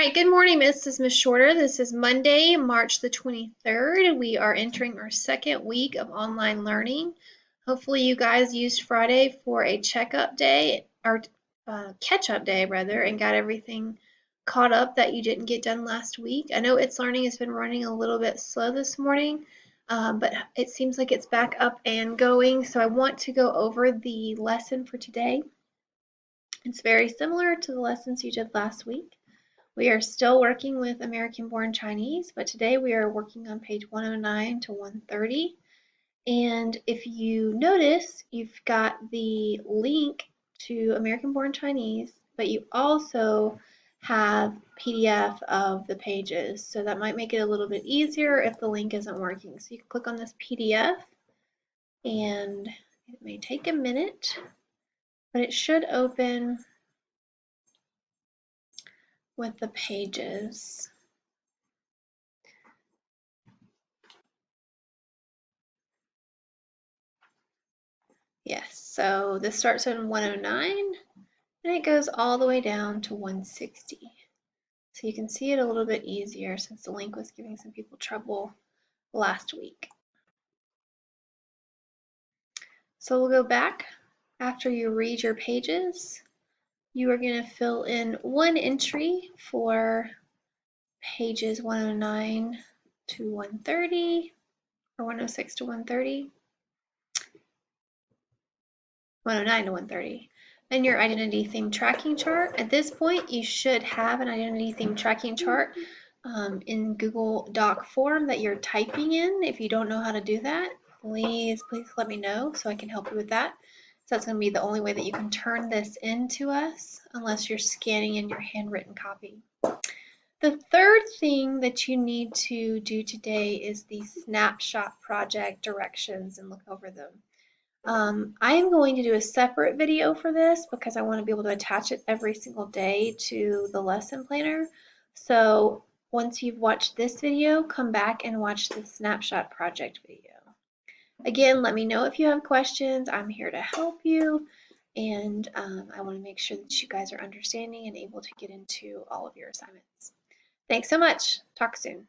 right, good morning, This is Miss Shorter. This is Monday, March the 23rd. We are entering our second week of online learning. Hopefully you guys used Friday for a checkup day, or catch-up day rather, and got everything caught up that you didn't get done last week. I know It's Learning has been running a little bit slow this morning, but it seems like it's back up and going. So I want to go over the lesson for today. It's very similar to the lessons you did last week. We are still working with American Born Chinese, but today we are working on page 109 to 130. And if you notice, you've got the link to American Born Chinese, but you also have PDF of the pages. So that might make it a little bit easier if the link isn't working. So you can click on this PDF, and it may take a minute, but it should open with the pages. Yes, so this starts on 109 and it goes all the way down to 160. So you can see it a little bit easier since the link was giving some people trouble last week. So we'll go back after you read your pages. You are going to fill in one entry for pages 109 to 130 or 106 to 130. 109 to 130. Then your identity theme tracking chart. At this point, you should have an identity theme tracking chart in Google Doc form that you're typing in. If you don't know how to do that, please let me know so I can help you with that. So that's going to be the only way that you can turn this into us unless you're scanning in your handwritten copy. The third thing that you need to do today is the snapshot project directions and look over them. I am going to do a separate video for this because I want to be able to attach it every single day to the lesson planner. So once you've watched this video, come back and watch the snapshot project video. Again, let me know if you have questions. I'm here to help you, and I want to make sure that you guys are understanding and able to get into all of your assignments. Thanks so much. Talk soon.